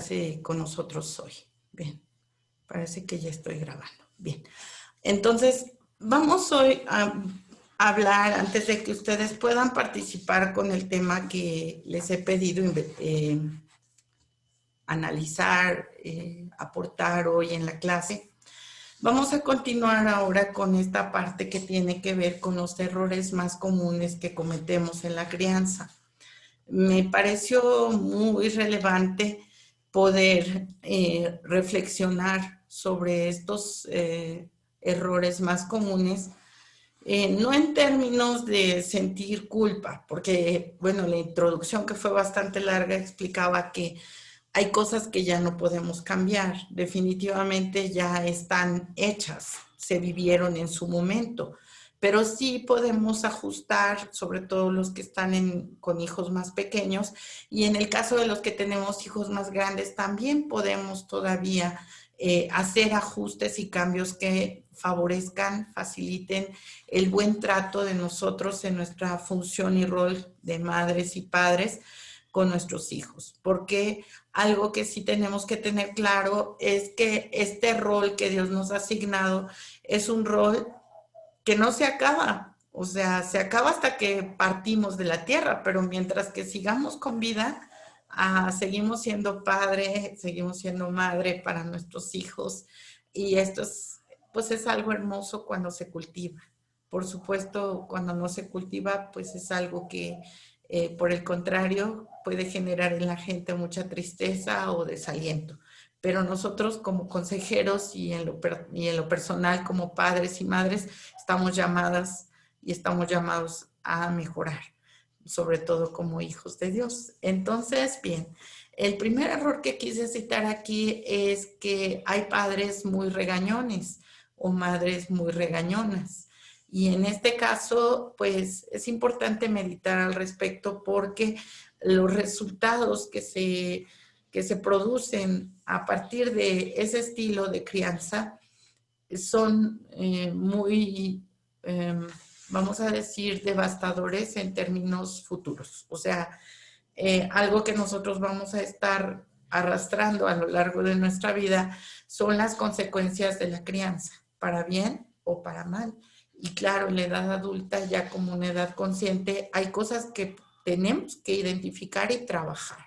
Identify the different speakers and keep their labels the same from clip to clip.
Speaker 1: clase con nosotros hoy. Bien, parece que ya estoy grabando. Bien, entonces vamos hoy a hablar, antes de que ustedes puedan participar con el tema que les he pedido analizar, aportar hoy en la clase. Vamos a continuar ahora con esta parte que tiene que ver con los errores más comunes que cometemos en la crianza. Me pareció muy relevante poder reflexionar sobre estos errores más comunes, no en términos de sentir culpa, porque, bueno, la introducción que fue bastante larga explicaba que hay cosas que ya no podemos cambiar, definitivamente ya están hechas, se vivieron en su momento, pero sí podemos ajustar, sobre todo los que están con hijos más pequeños, y en el caso de los que tenemos hijos más grandes, también podemos todavía hacer ajustes y cambios que favorezcan, faciliten el buen trato de nosotros en nuestra función y rol de madres y padres con nuestros hijos, porque algo que sí tenemos que tener claro es que este rol que Dios nos ha asignado es un rol que no se acaba, o sea, se acaba hasta que partimos de la tierra, pero mientras que sigamos con vida, seguimos siendo padre, seguimos siendo madre para nuestros hijos, y esto es, pues es algo hermoso cuando se cultiva. Por supuesto, cuando no se cultiva, pues es algo que, por el contrario, puede generar en la gente mucha tristeza o desaliento. Pero nosotros como consejeros y en lo personal como padres y madres estamos llamadas y estamos llamados a mejorar, sobre todo como hijos de Dios. Entonces, bien, el primer error que quise citar aquí es que hay padres muy regañones o madres muy regañonas. Y en este caso, pues es importante meditar al respecto porque los resultados que se producen a partir de ese estilo de crianza son muy, vamos a decir, devastadores en términos futuros. O sea, algo que nosotros vamos a estar arrastrando a lo largo de nuestra vida son las consecuencias de la crianza, para bien o para mal. Y claro, en la edad adulta, ya como una edad consciente, hay cosas que tenemos que identificar y trabajar.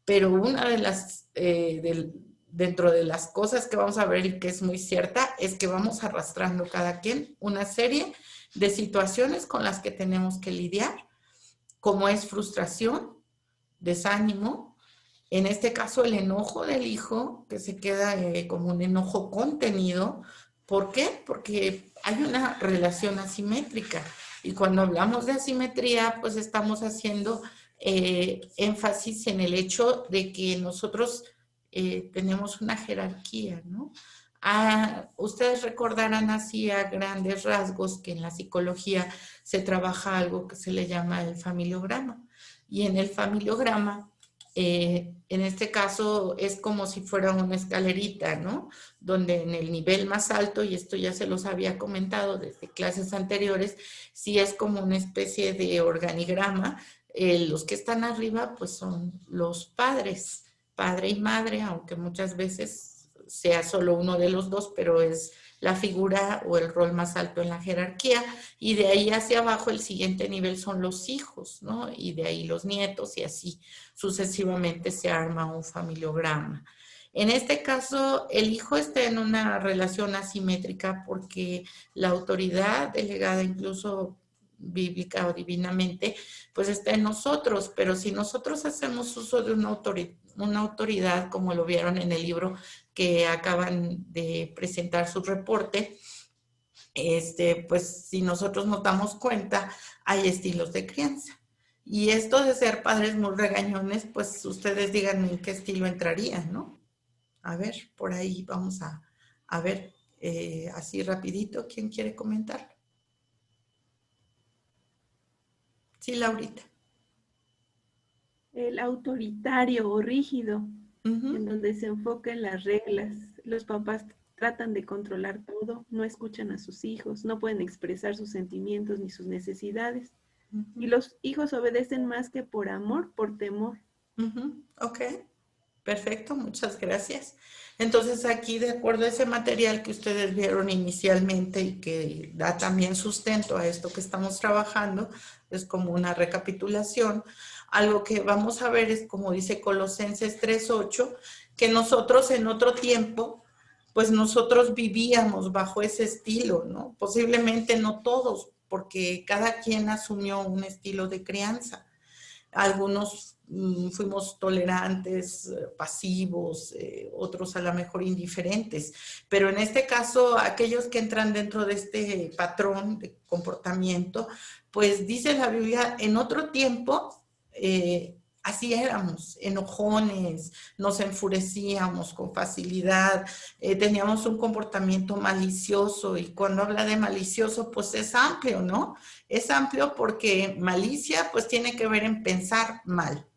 Speaker 1: Pero una de las, dentro de las cosas que vamos a ver y que es muy cierta, es que vamos arrastrando cada quien una serie de situaciones con las que tenemos que lidiar, como es frustración, desánimo, en este caso el enojo del hijo, que se queda como un enojo contenido. ¿Por qué? Porque hay una relación asimétrica. Y cuando hablamos de asimetría, pues estamos haciendo énfasis en el hecho de que nosotros tenemos una jerarquía, ¿no? Ustedes recordarán así a grandes rasgos que en la psicología se trabaja algo que se le llama el familiograma. Y en el familiograma, en este caso es como si fuera una escalerita, ¿no? Donde en el nivel más alto, y esto ya se los había comentado desde clases anteriores, sí es como una especie de organigrama. Los que están arriba pues son los padres, padre y madre, aunque muchas veces sea solo uno de los dos, pero es la figura o el rol más alto en la jerarquía, y de ahí hacia abajo el siguiente nivel son los hijos, ¿no? Y de ahí los nietos, y así sucesivamente se arma un familiograma. En este caso, el hijo está en una relación asimétrica porque la autoridad delegada incluso bíblica o divinamente, pues está en nosotros, pero si nosotros hacemos uso de una autoridad, como lo vieron en el libro que acaban de presentar su reporte, pues si nosotros nos damos cuenta, hay estilos de crianza. Y esto de ser padres muy regañones, pues ustedes díganme en qué estilo entraría, ¿no? A ver, por ahí vamos a ver así rapidito, ¿quién quiere comentar? Sí, Laurita.
Speaker 2: El autoritario o rígido, en
Speaker 1: Uh-huh.
Speaker 2: donde se enfoca en las reglas. Los papás tratan de controlar todo, no escuchan a sus hijos, no pueden expresar sus sentimientos ni sus necesidades.
Speaker 1: Uh-huh.
Speaker 2: Y los hijos obedecen más que por amor, por temor.
Speaker 1: Uh-huh. Ok. Perfecto, muchas gracias. Entonces aquí, de acuerdo a ese material que ustedes vieron inicialmente y que da también sustento a esto que estamos trabajando, es como una recapitulación. Algo que vamos a ver es, como dice Colosenses 3:8, que nosotros en otro tiempo, pues nosotros vivíamos bajo ese estilo, ¿no? Posiblemente no todos, porque cada quien asumió un estilo de crianza. Algunos fuimos tolerantes, pasivos, otros a lo mejor indiferentes, pero en este caso aquellos que entran dentro de este patrón de comportamiento, pues dice la Biblia, en otro tiempo así éramos, enojones, nos enfurecíamos con facilidad, teníamos un comportamiento malicioso, y cuando habla de malicioso pues es amplio, ¿no? Es amplio porque malicia pues tiene que ver en pensar mal.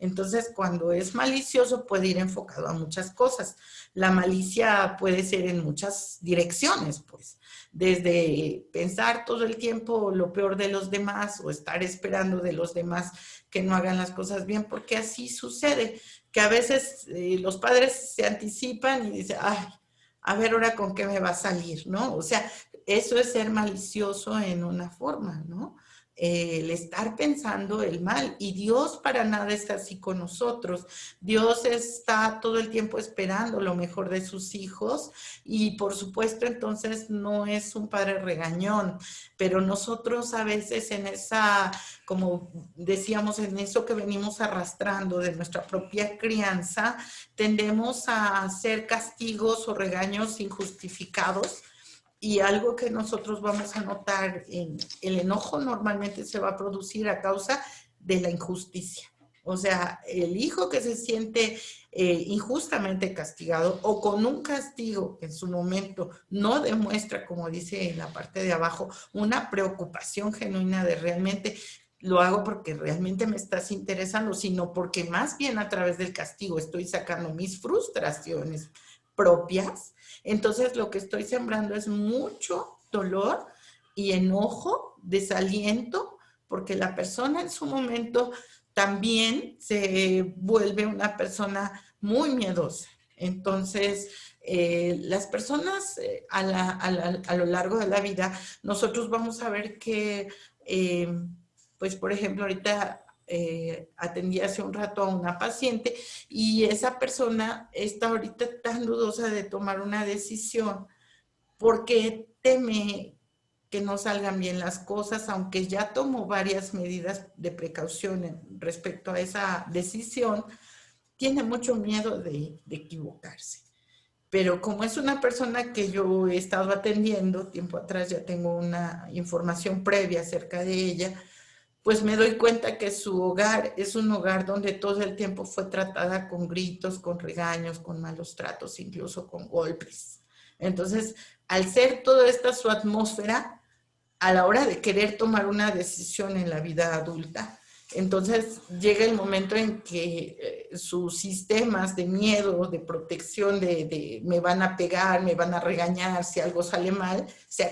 Speaker 1: Entonces, cuando es malicioso puede ir enfocado a muchas cosas. La malicia puede ser en muchas direcciones, pues, desde pensar todo el tiempo lo peor de los demás o estar esperando de los demás que no hagan las cosas bien, porque así sucede, que a veces los padres se anticipan y dicen, ay, a ver ahora con qué me va a salir, ¿no? O sea, eso es ser malicioso en una forma, ¿no? El estar pensando el mal. Y Dios para nada está así con nosotros. Dios está todo el tiempo esperando lo mejor de sus hijos y por supuesto entonces no es un padre regañón, pero nosotros a veces en esa, como decíamos, en eso que venimos arrastrando de nuestra propia crianza, tendemos a hacer castigos o regaños injustificados. Y algo que nosotros vamos a notar, en el enojo normalmente se va a producir a causa de la injusticia. O sea, el hijo que se siente injustamente castigado o con un castigo que en su momento no demuestra, como dice en la parte de abajo, una preocupación genuina de realmente lo hago porque realmente me estás interesando, sino porque más bien a través del castigo estoy sacando mis frustraciones propias. Entonces lo que estoy sembrando es mucho dolor y enojo, desaliento, porque la persona en su momento también se vuelve una persona muy miedosa. Entonces, las personas a lo largo de la vida, nosotros vamos a ver que, pues por ejemplo, ahorita atendí hace un rato a una paciente y esa persona está ahorita tan dudosa de tomar una decisión porque teme que no salgan bien las cosas, aunque ya tomó varias medidas de precaución respecto a esa decisión, tiene mucho miedo de equivocarse. Pero como es una persona que yo he estado atendiendo, tiempo atrás ya tengo una información previa acerca de ella, pues me doy cuenta que su hogar es un hogar donde todo el tiempo fue tratada con gritos, con regaños, con malos tratos, incluso con golpes. Entonces, al ser toda esta su atmósfera, a la hora de querer tomar una decisión en la vida adulta, entonces llega el momento en que sus sistemas de miedo, de protección, de me van a pegar, me van a regañar si algo sale mal, se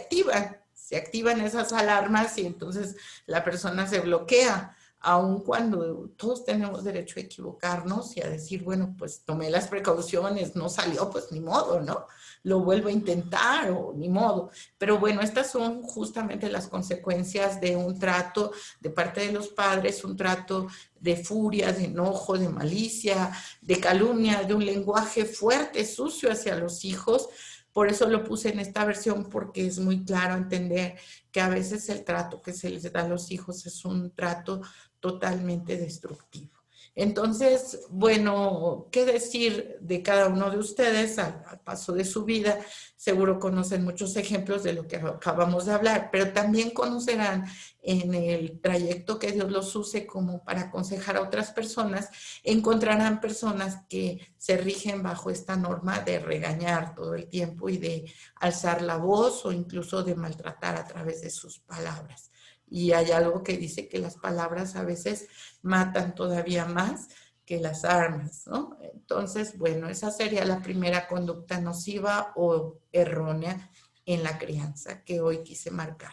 Speaker 1: activan esas alarmas y entonces la persona se bloquea, aun cuando todos tenemos derecho a equivocarnos y a decir, bueno, pues tomé las precauciones, no salió, pues ni modo, ¿no? Lo vuelvo a intentar o ni modo. Pero bueno, estas son justamente las consecuencias de un trato de parte de los padres, un trato de furia, de enojo, de malicia, de calumnia, de un lenguaje fuerte, sucio hacia los hijos. Por eso lo puse en esta versión, porque es muy claro entender que a veces el trato que se les da a los hijos es un trato totalmente destructivo. Entonces, bueno, ¿qué decir de cada uno de ustedes al paso de su vida? Seguro conocen muchos ejemplos de lo que acabamos de hablar, pero también conocerán en el trayecto que Dios los use como para aconsejar a otras personas, encontrarán personas que se rigen bajo esta norma de regañar todo el tiempo y de alzar la voz o incluso de maltratar a través de sus palabras. Y hay algo que dice que las palabras a veces matan todavía más que las armas, ¿no? Entonces, bueno, esa sería la primera conducta nociva o errónea en la crianza que hoy quise marcar.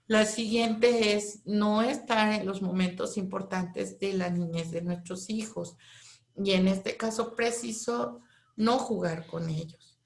Speaker 1: La siguiente es no estar en los momentos importantes de la niñez de nuestros hijos. y en este caso preciso, no jugar con ellos.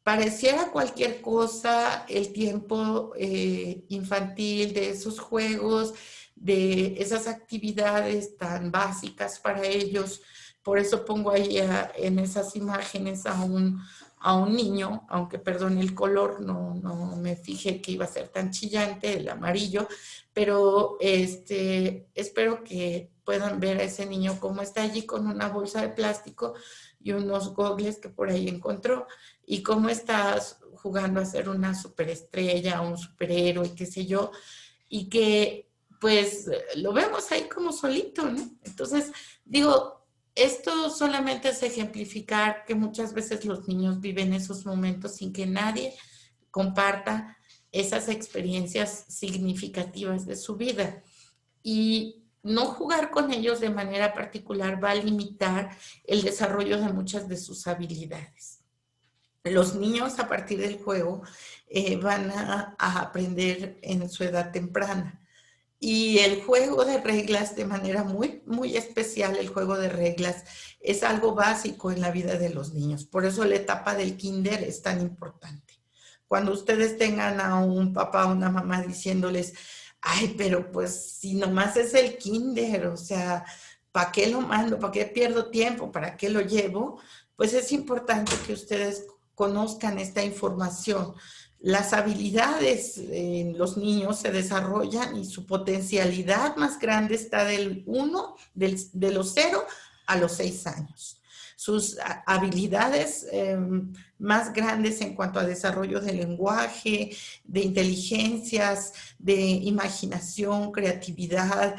Speaker 1: Pareciera cualquier cosa el tiempo infantil de esos juegos, de esas actividades tan básicas para ellos. Por eso pongo ahí en esas imágenes a un niño, aunque perdón el color, no me fijé que iba a ser tan chillante, el amarillo, pero espero que puedan ver a ese niño como está allí con una bolsa de plástico y unos gogles que por ahí encontró, y cómo estás jugando a ser una superestrella, un superhéroe, qué sé yo, y que pues lo vemos ahí como solito, ¿no? Entonces, digo, esto solamente es ejemplificar que muchas veces los niños viven esos momentos sin que nadie comparta esas experiencias significativas de su vida. Y no jugar con ellos de manera particular va a limitar el desarrollo de muchas de sus habilidades. Los niños a partir del juego van a aprender en su edad temprana. Y el juego de reglas, de manera muy especial, el juego de reglas es algo básico en la vida de los niños. Por eso la etapa del kinder es tan importante. Cuando ustedes tengan a un papá o una mamá diciéndoles, ay, pero pues si nomás es el kinder, o sea, ¿para qué lo mando? ¿Para qué pierdo tiempo? ¿Para qué lo llevo? Pues es importante que ustedes conozcan esta información. Las habilidades en los niños se desarrollan y su potencialidad más grande está de los 0 a los 6 años. Sus habilidades más grandes en cuanto a desarrollo de lenguaje, de inteligencias, de imaginación, creatividad,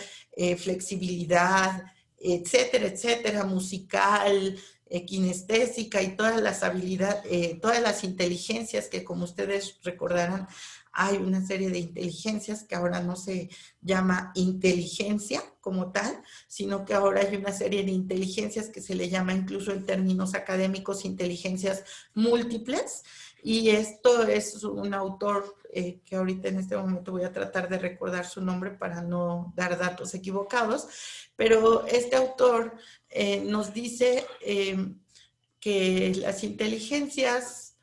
Speaker 1: flexibilidad, etcétera, etcétera, musical, kinestésica y todas las habilidades, todas las inteligencias que, como ustedes recordarán, hay una serie de inteligencias que ahora no se llama inteligencia como tal, sino que ahora hay una serie de inteligencias que se le llama incluso en términos académicos inteligencias múltiples. Y esto es un autor que ahorita en este momento voy a tratar de recordar su nombre para no dar datos equivocados, pero este autor nos dice que las inteligencias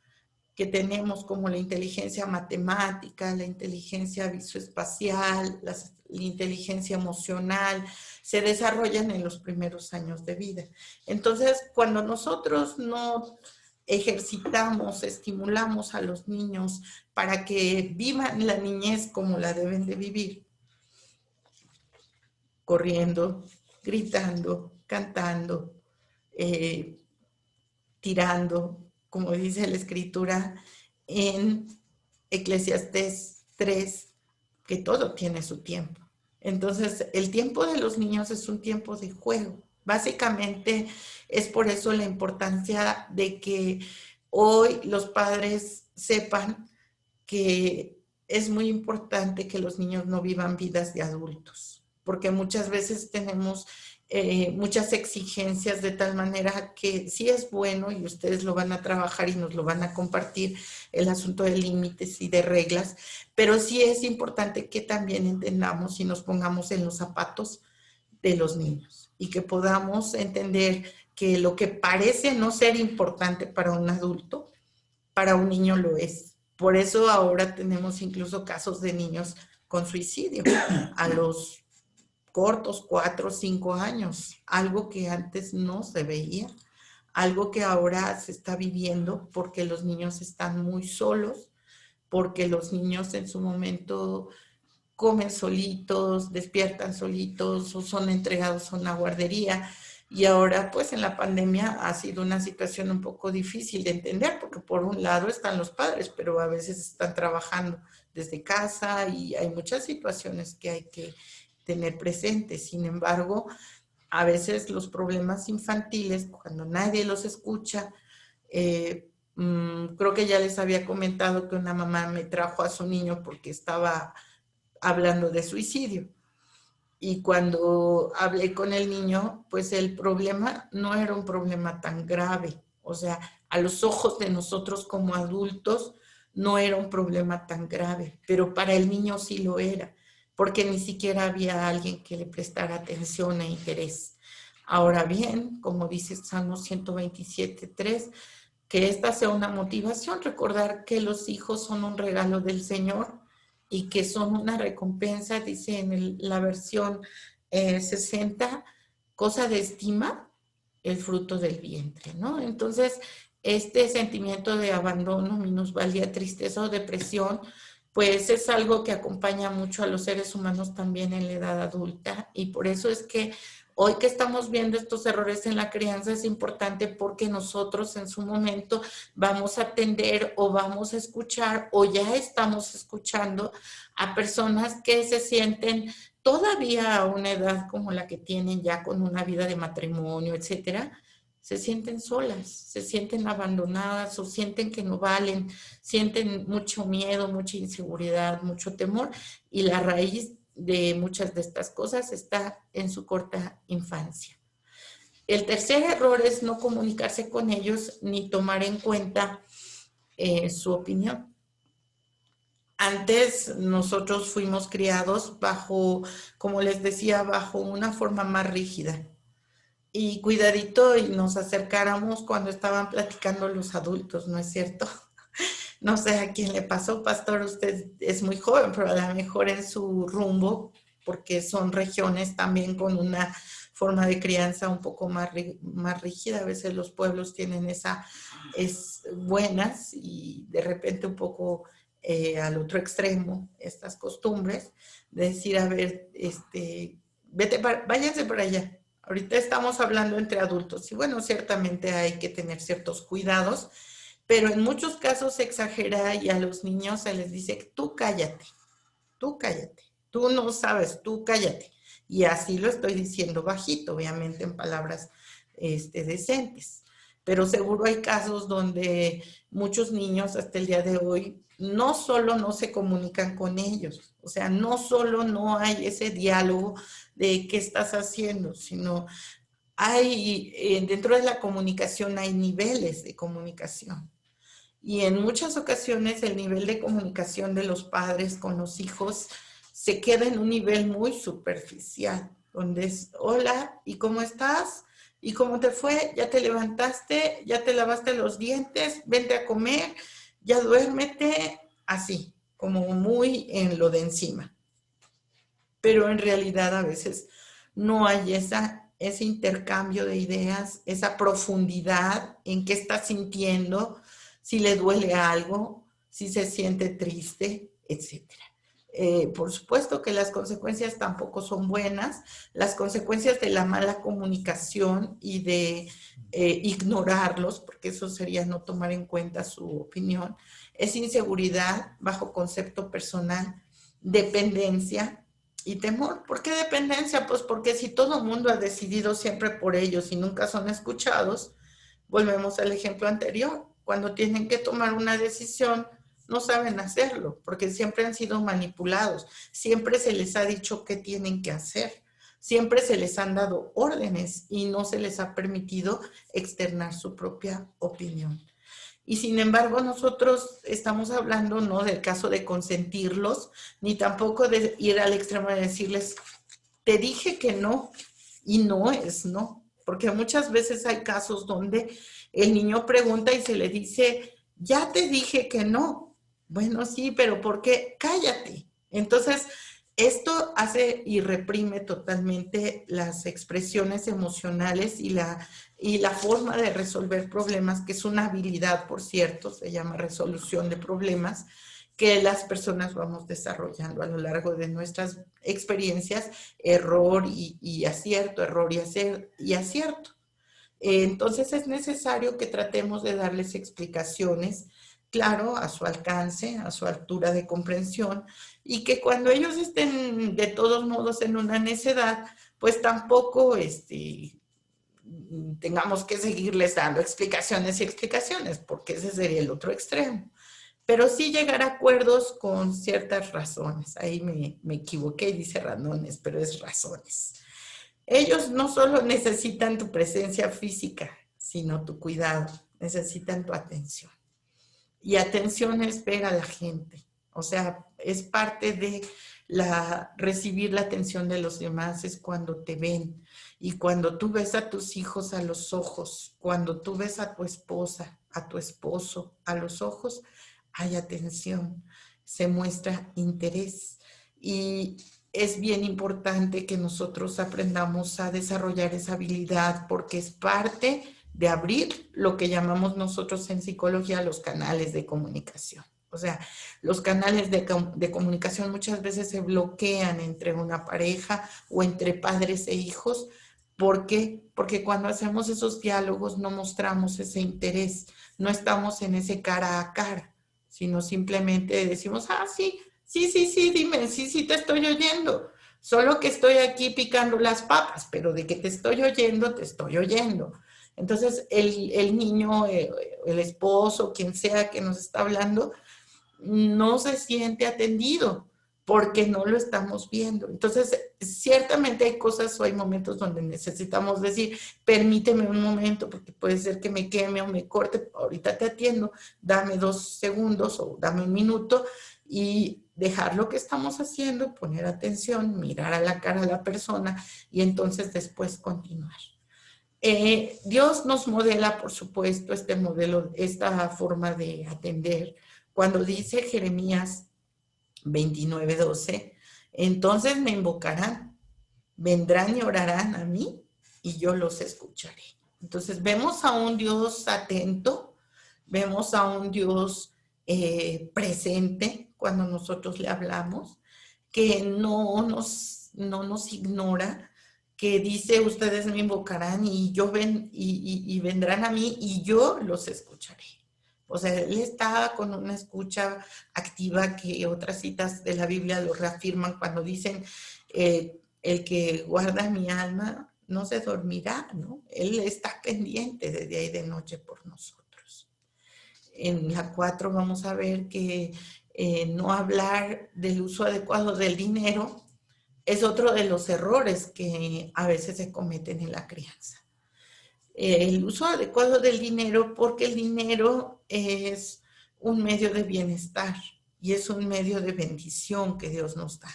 Speaker 1: que tenemos, como la inteligencia matemática, la inteligencia visoespacial, la inteligencia emocional, se desarrollan en los primeros años de vida. Entonces, cuando nosotros no ejercitamos, estimulamos a los niños para que vivan la niñez como la deben de vivir, corriendo, gritando, cantando, tirando, como dice la escritura en Eclesiastés 3, que todo tiene su tiempo. Entonces, el tiempo de los niños es un tiempo de juego. Básicamente, es por eso la importancia de que hoy los padres sepan que es muy importante que los niños no vivan vidas de adultos, porque muchas veces tenemos muchas exigencias de tal manera que sí es bueno y ustedes lo van a trabajar y nos lo van a compartir, el asunto de límites y de reglas, pero sí es importante que también entendamos y nos pongamos en los zapatos de los niños y que podamos entender que lo que parece no ser importante para un adulto, para un niño lo es. Por eso ahora tenemos incluso casos de niños con suicidio a los cortos, 4 o 5 años, algo que antes no se veía, algo que ahora se está viviendo porque los niños están muy solos, porque los niños en su momento comen solitos, despiertan solitos o son entregados a una guardería. Y ahora, pues en la pandemia ha sido una situación un poco difícil de entender, porque por un lado están los padres, pero a veces están trabajando desde casa y hay muchas situaciones que hay que tener presentes. Sin embargo, a veces los problemas infantiles, cuando nadie los escucha, creo que ya les había comentado que una mamá me trajo a su niño porque estaba hablando de suicidio. Y cuando hablé con el niño, pues el problema no era un problema tan grave. O sea, a los ojos de nosotros como adultos no era un problema tan grave, pero para el niño sí lo era, porque ni siquiera había alguien que le prestara atención e interés. Ahora bien, como dice Salmo 127:3, que esta sea una motivación, recordar que los hijos son un regalo del Señor y que son una recompensa, dice en la versión 60, cosa de estima, el fruto del vientre, ¿no? Entonces, este sentimiento de abandono, minusvalía, tristeza o depresión, pues es algo que acompaña mucho a los seres humanos también en la edad adulta, y por eso es que hoy que estamos viendo estos errores en la crianza es importante, porque nosotros en su momento vamos a atender o vamos a escuchar o ya estamos escuchando a personas que se sienten todavía a una edad como la que tienen ya, con una vida de matrimonio, etcétera, se sienten solas, se sienten abandonadas o sienten que no valen, sienten mucho miedo, mucha inseguridad, mucho temor, y la raíz de muchas de estas cosas está en su corta infancia. El tercer error es no comunicarse con ellos ni tomar en cuenta su opinión. Antes nosotros fuimos criados bajo, como les decía, bajo una forma más rígida. Y cuidadito y nos acercáramos cuando estaban platicando los adultos, ¿no es cierto? No sé a quién le pasó, pastor, usted es muy joven, pero a lo mejor en su rumbo, porque son regiones también con una forma de crianza un poco más rígida. A veces los pueblos tienen buenas y de repente un poco al otro extremo estas costumbres de decir, a ver, váyanse para allá. Ahorita estamos hablando entre adultos y bueno, ciertamente hay que tener ciertos cuidados, pero en muchos casos se exagera y a los niños se les dice, tú cállate, tú no sabes, tú cállate. Y así lo estoy diciendo bajito, obviamente en palabras decentes. Pero seguro hay casos donde muchos niños hasta el día de hoy no solo no se comunican con ellos, o sea, no solo no hay ese diálogo de qué estás haciendo, sino hay, dentro de la comunicación hay niveles de comunicación. Y en muchas ocasiones el nivel de comunicación de los padres con los hijos se queda en un nivel muy superficial, donde es, hola, ¿y cómo estás? ¿Y cómo te fue? ¿Ya te levantaste? ¿Ya te lavaste los dientes? Vente a comer, ya duérmete, así, como muy en lo de encima. Pero en realidad a veces no hay ese intercambio de ideas, esa profundidad en qué está sintiendo, si le duele algo, si se siente triste, etc. Por supuesto que las consecuencias tampoco son buenas. Las consecuencias de la mala comunicación y de ignorarlos, porque eso sería no tomar en cuenta su opinión, es inseguridad, bajo concepto personal, dependencia y temor. ¿Por qué dependencia? Pues porque si todo el mundo ha decidido siempre por ellos y nunca son escuchados, volvemos al ejemplo anterior. Cuando tienen que tomar una decisión, no saben hacerlo, porque siempre han sido manipulados, siempre se les ha dicho qué tienen que hacer, siempre se les han dado órdenes y no se les ha permitido externar su propia opinión. Y sin embargo, nosotros estamos hablando no del caso de consentirlos, ni tampoco de ir al extremo de decirles, te dije que no, y no es no. Porque muchas veces hay casos donde el niño pregunta y se le dice, ya te dije que no. Bueno, sí, pero ¿por qué? Cállate. Entonces, esto hace y reprime totalmente las expresiones emocionales y la forma de resolver problemas, que es una habilidad, por cierto, se llama resolución de problemas, que las personas vamos desarrollando a lo largo de nuestras experiencias, error y acierto, error y acierto. Entonces es necesario que tratemos de darles explicaciones, claro, a su alcance, a su altura de comprensión, y que cuando ellos estén de todos modos en una necedad, pues tampoco tengamos que seguirles dando explicaciones y explicaciones, porque ese sería el otro extremo. Pero sí llegar a acuerdos con ciertas razones. Ahí me equivoqué, dice razones, pero es razones. Ellos no solo necesitan tu presencia física, sino tu cuidado, necesitan tu atención. Y atención es ver a la gente, o sea, es parte de Recibir la atención de los demás es cuando te ven. Y cuando tú ves a tus hijos a los ojos, cuando tú ves a tu esposa, a tu esposo a los ojos, hay atención, se muestra interés. Y es bien importante que nosotros aprendamos a desarrollar esa habilidad porque es parte de abrir lo que llamamos nosotros en psicología los canales de comunicación. O sea, los canales de comunicación muchas veces se bloquean entre una pareja o entre padres e hijos. ¿Por qué? Porque cuando hacemos esos diálogos no mostramos ese interés, no estamos en ese cara a cara, sino simplemente decimos, ah, sí, sí, sí, sí, dime, sí, sí, te estoy oyendo. Solo que estoy aquí picando las papas, pero de que te estoy oyendo, te estoy oyendo. Entonces, el niño, el esposo, quien sea que nos está hablando, no se siente atendido porque no lo estamos viendo. Entonces, ciertamente hay cosas o hay momentos donde necesitamos decir, permíteme un momento porque puede ser que me queme o me corte, ahorita te atiendo, dame 2 segundos o dame un minuto y dejar lo que estamos haciendo, poner atención, mirar a la cara a la persona y entonces después continuar. Dios nos modela, por supuesto, este modelo, esta forma de atender. Cuando dice Jeremías 29:12, entonces me invocarán, vendrán y orarán a mí y yo los escucharé. Entonces vemos a un Dios atento, vemos a un Dios presente cuando nosotros le hablamos, que no nos ignora, que dice ustedes me invocarán y y vendrán a mí y yo los escucharé. O sea, él está con una escucha activa que otras citas de la Biblia lo reafirman cuando dicen, el que guarda mi alma no se dormirá, ¿no? Él está pendiente de día y de noche por nosotros. En la 4 vamos a ver que no hablar del uso adecuado del dinero es otro de los errores que a veces se cometen en la crianza. El uso adecuado del dinero, porque el dinero es un medio de bienestar y es un medio de bendición que Dios nos da.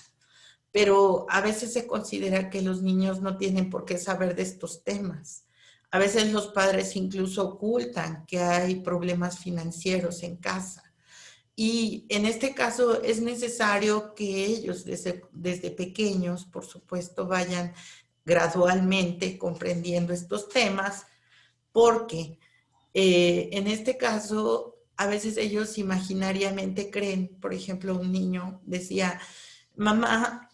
Speaker 1: Pero a veces se considera que los niños no tienen por qué saber de estos temas. A veces los padres incluso ocultan que hay problemas financieros en casa. Y en este caso es necesario que ellos desde pequeños, por supuesto, vayan gradualmente comprendiendo estos temas, porque en este caso a veces ellos imaginariamente creen, por ejemplo, un niño decía, mamá,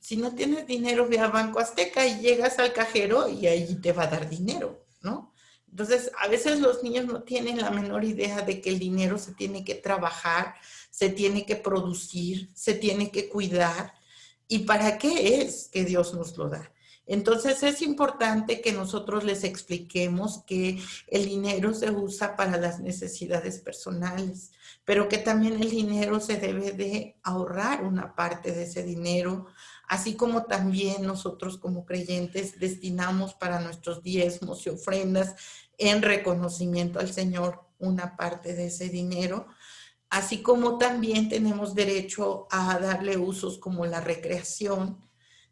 Speaker 1: si no tienes dinero, ve a Banco Azteca y llegas al cajero y ahí te va a dar dinero, ¿no? Entonces, a veces los niños no tienen la menor idea de que el dinero se tiene que trabajar, se tiene que producir, se tiene que cuidar. ¿Y para qué es que Dios nos lo da? Entonces es importante que nosotros les expliquemos que el dinero se usa para las necesidades personales, pero que también el dinero se debe de ahorrar una parte de ese dinero, así como también nosotros como creyentes destinamos para nuestros diezmos y ofrendas en reconocimiento al Señor una parte de ese dinero, así como también tenemos derecho a darle usos como la recreación,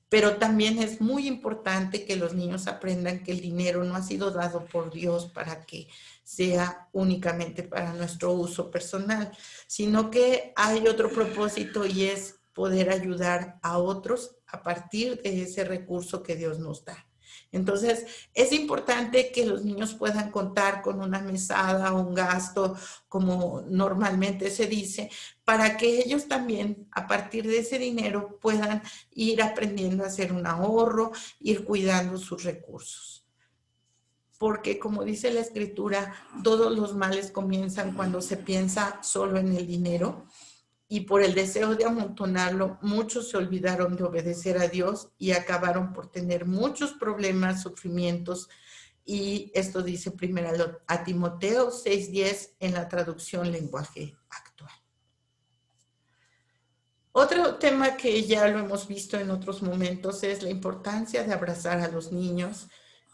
Speaker 1: pero también es muy importante que los niños aprendan que el dinero no ha sido dado por Dios para que sea únicamente para nuestro uso personal, sino que hay otro propósito y es poder ayudar a otros a partir de ese recurso que Dios nos da. Entonces, es importante que los niños puedan contar con una mesada o un gasto, como normalmente se dice, para que ellos también, a partir de ese dinero, puedan ir aprendiendo a hacer un ahorro, ir cuidando sus recursos. Porque como dice la escritura, todos los males comienzan cuando se piensa solo en el dinero y por el deseo de amontonarlo, muchos se olvidaron de obedecer a Dios y acabaron por tener muchos problemas, sufrimientos. Y esto dice primero a Timoteo 6:10 en la traducción lenguaje actual. Otro tema que ya lo hemos visto en otros momentos es la importancia de abrazar a los niños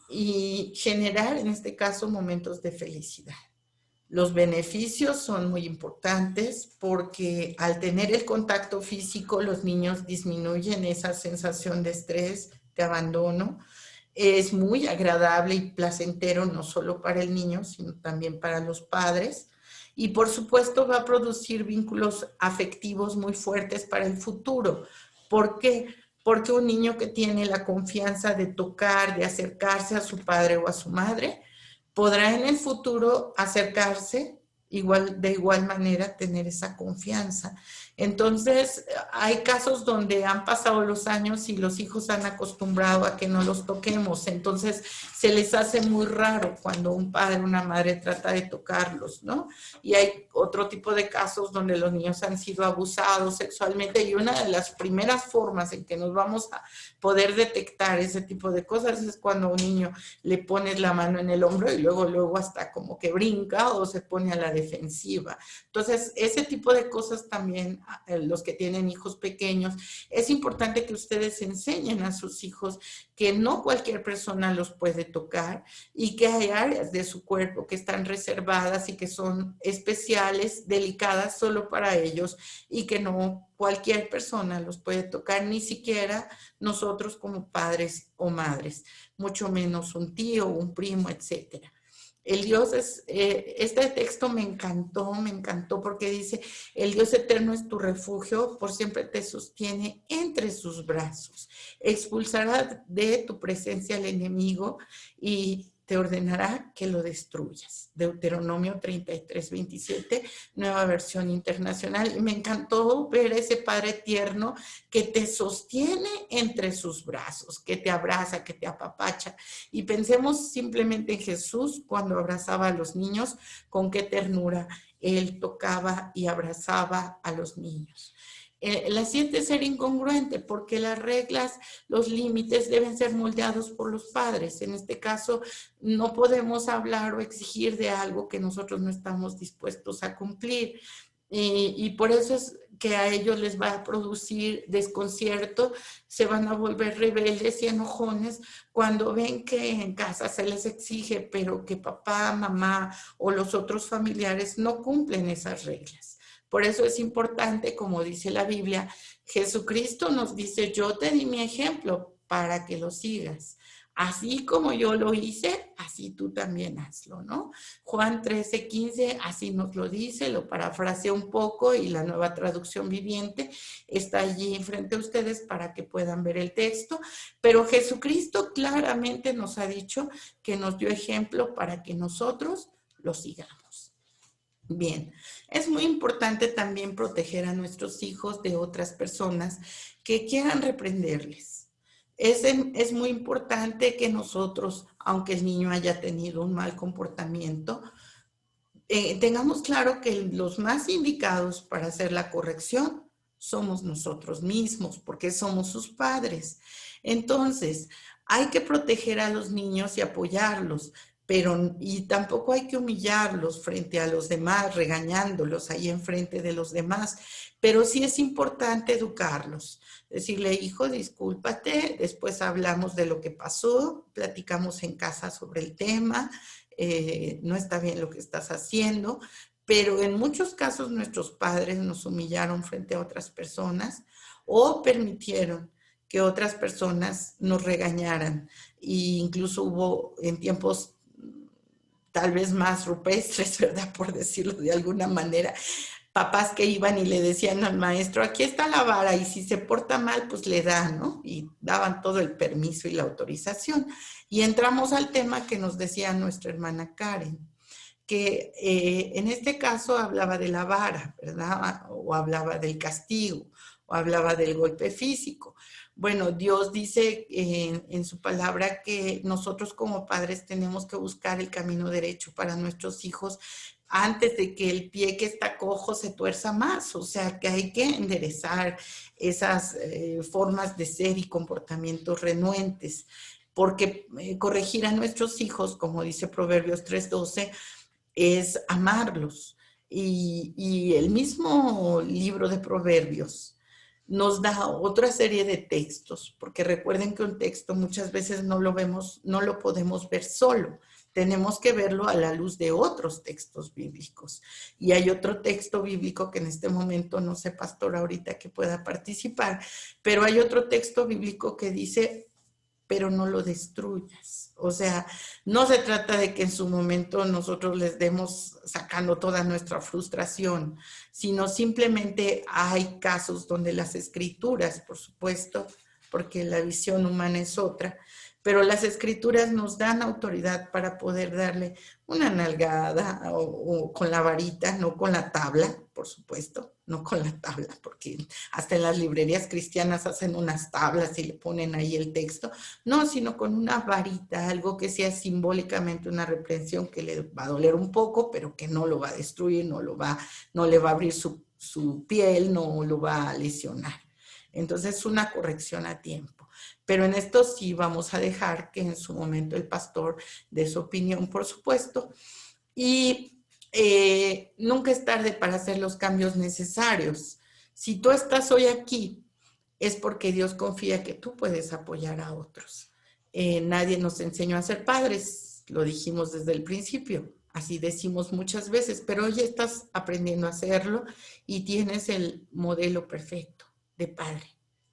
Speaker 1: y generar, en este caso, momentos de felicidad. Los beneficios son muy importantes porque al tener el contacto físico, los niños disminuyen esa sensación de estrés, de abandono. Es muy agradable y placentero no solo para el niño, sino también para los padres. Y por supuesto va a producir vínculos afectivos muy fuertes para el futuro. ¿Por qué? Porque un niño que tiene la confianza de tocar, de acercarse a su padre o a su madre, podrá en el futuro acercarse de igual manera, tener esa confianza. Entonces, hay casos donde han pasado los años y los hijos han acostumbrado a que no los toquemos. Entonces, se les hace muy raro cuando un padre o una madre trata de tocarlos, ¿no? Y hay otro tipo de casos donde los niños han sido abusados sexualmente y una de las primeras formas en que nos vamos a poder detectar ese tipo de cosas es cuando a un niño le pones la mano en el hombro y luego hasta como que brinca o se pone a la defensiva. Entonces, ese tipo de cosas también, los que tienen hijos pequeños, es importante que ustedes enseñen a sus hijos que no cualquier persona los puede tocar y que hay áreas de su cuerpo que están reservadas y que son especiales, delicadas solo para ellos y que no cualquier persona los puede tocar, ni siquiera nosotros como padres o madres, mucho menos un tío, un primo, etcétera. El Dios es, este texto me encantó porque dice, el Dios eterno es tu refugio, por siempre te sostiene entre sus brazos, expulsará de tu presencia al enemigo y te ordenará que lo destruyas. Deuteronomio 33:27, nueva versión internacional. Y me encantó ver a ese Padre tierno que te sostiene entre sus brazos, que te abraza, que te apapacha. Y pensemos simplemente en Jesús cuando abrazaba a los niños, con qué ternura él tocaba y abrazaba a los niños. La siguiente es ser incongruente, porque las reglas, los límites deben ser moldeados por los padres. En este caso, no podemos hablar o exigir de algo que nosotros no estamos dispuestos a cumplir. Y por eso es que a ellos les va a producir desconcierto, se van a volver rebeldes y enojones cuando ven que en casa se les exige, pero que papá, mamá o los otros familiares no cumplen esas reglas. Por eso es importante, como dice la Biblia, Jesucristo nos dice, yo te di mi ejemplo para que lo sigas. Así como yo lo hice, así tú también hazlo, ¿no? Juan 13:15, así nos lo dice, lo parafraseo un poco y la nueva traducción viviente está allí frente a ustedes para que puedan ver el texto. Pero Jesucristo claramente nos ha dicho que nos dio ejemplo para que nosotros lo sigamos. Bien, es muy importante también proteger a nuestros hijos de otras personas que quieran reprenderles. Es muy importante que nosotros, aunque el niño haya tenido un mal comportamiento, tengamos claro que los más indicados para hacer la corrección somos nosotros mismos, porque somos sus padres. Entonces, hay que proteger a los niños y apoyarlos, y tampoco hay que humillarlos frente a los demás, regañándolos ahí enfrente de los demás, pero sí es importante educarlos. Decirle, hijo, discúlpate, después hablamos de lo que pasó, platicamos en casa sobre el tema, no está bien lo que estás haciendo, pero en muchos casos nuestros padres nos humillaron frente a otras personas o permitieron que otras personas nos regañaran. E incluso hubo en tiempos tal vez más rupestres, ¿verdad? Por decirlo de alguna manera, papás que iban y le decían al maestro, aquí está la vara y si se porta mal, pues le dan, ¿no? Y daban todo el permiso y la autorización. Y entramos al tema que nos decía nuestra hermana Karen, que en este caso hablaba de la vara, ¿verdad? O hablaba del castigo, o hablaba del golpe físico. Bueno, Dios dice en su palabra que nosotros como padres tenemos que buscar el camino derecho para nuestros hijos antes de que el pie que está cojo se tuerza más. O sea, que hay que enderezar esas formas de ser y comportamientos renuentes, porque corregir a nuestros hijos, como dice Proverbios 3:12, es amarlos. Y el mismo libro de Proverbios nos da otra serie de textos, porque recuerden que un texto muchas veces no lo vemos, no lo podemos ver solo, tenemos que verlo a la luz de otros textos bíblicos. Y hay otro texto bíblico que en este momento no sé, pastor, ahorita que pueda participar, pero hay otro texto bíblico que dice, pero no lo destruyas. O sea, no se trata de que en su momento nosotros les demos sacando toda nuestra frustración, sino simplemente hay casos donde las escrituras, por supuesto, porque la visión humana es otra, pero las escrituras nos dan autoridad para poder darle una nalgada o con la varita, no con la tabla, por supuesto, no con la tabla, porque hasta en las librerías cristianas hacen unas tablas y le ponen ahí el texto, no, sino con una varita, algo que sea simbólicamente una reprensión que le va a doler un poco, pero que no lo va a destruir, no le va a abrir su piel, no lo va a lesionar. Entonces es una corrección a tiempo. Pero en esto sí vamos a dejar que en su momento el pastor dé su opinión, por supuesto. Y nunca es tarde para hacer los cambios necesarios. Si tú estás hoy aquí, es porque Dios confía que tú puedes apoyar a otros. Nadie nos enseñó a ser padres, lo dijimos desde el principio. Así decimos muchas veces, pero hoy estás aprendiendo a hacerlo y tienes el modelo perfecto de padre,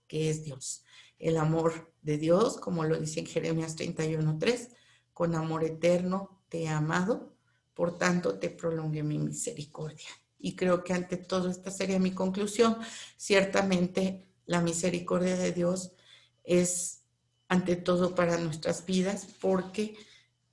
Speaker 1: que es Dios. El amor de Dios, como lo dice en Jeremías 31:3, con amor eterno te he amado, por tanto te prolongué mi misericordia. Y creo que ante todo esta sería mi conclusión. Ciertamente la misericordia de Dios es ante todo para nuestras vidas, porque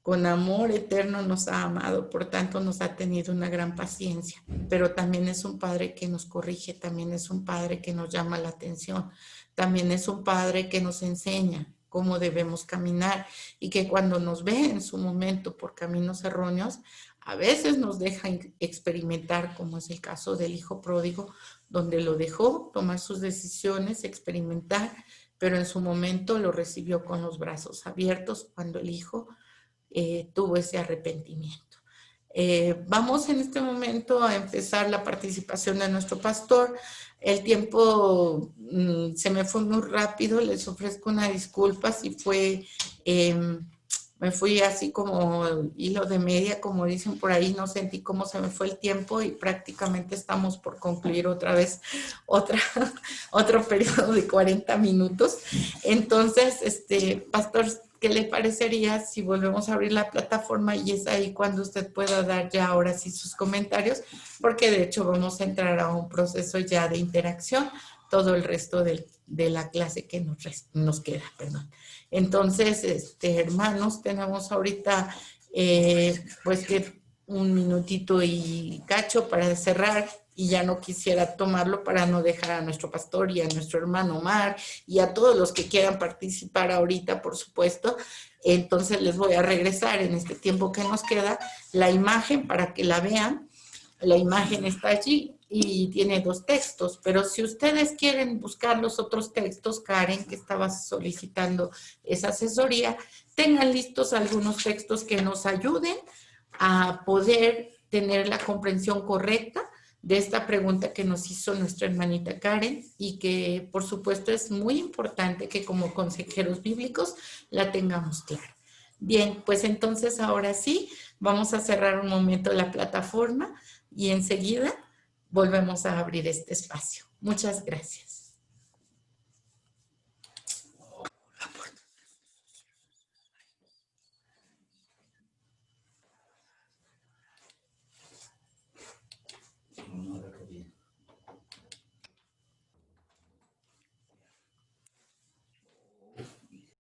Speaker 1: con amor eterno nos ha amado, por tanto nos ha tenido una gran paciencia, pero también es un Padre que nos corrige, también es un Padre que nos llama la atención, también es un Padre que nos enseña cómo debemos caminar y que cuando nos ve en su momento por caminos erróneos, a veces nos deja experimentar, como es el caso del hijo pródigo, donde lo dejó tomar sus decisiones, experimentar, pero en su momento lo recibió con los brazos abiertos cuando el hijo tuvo ese arrepentimiento. Vamos en este momento a empezar la participación de nuestro pastor. El tiempo se me fue muy rápido, les ofrezco una disculpa si fue, me fui así como hilo de media, como dicen por ahí, no sentí cómo se me fue el tiempo y prácticamente estamos por concluir otra vez otro periodo de 40 minutos. Entonces, pastor, ¿qué le parecería si volvemos a abrir la plataforma y es ahí cuando usted pueda dar ya ahora sí sus comentarios? Porque de hecho vamos a entrar a un proceso ya de interacción todo el resto de la clase que nos queda, perdón. Entonces, hermanos, tenemos ahorita pues que un minutito y cacho para cerrar y ya no quisiera tomarlo para no dejar a nuestro pastor y a nuestro hermano Omar y a todos los que quieran participar ahorita, por supuesto. Entonces les voy a regresar en este tiempo que nos queda la imagen para que la vean. La imagen está allí y tiene 2 textos, pero si ustedes quieren buscar los otros textos, Karen, que estaba solicitando esa asesoría, tengan listos algunos textos que nos ayuden a poder tener la comprensión correcta de esta pregunta que nos hizo nuestra hermanita Karen y que por supuesto es muy importante que como consejeros bíblicos la tengamos clara. Bien, pues entonces ahora sí, vamos a cerrar un momento la plataforma y enseguida volvemos a abrir este espacio. Muchas gracias.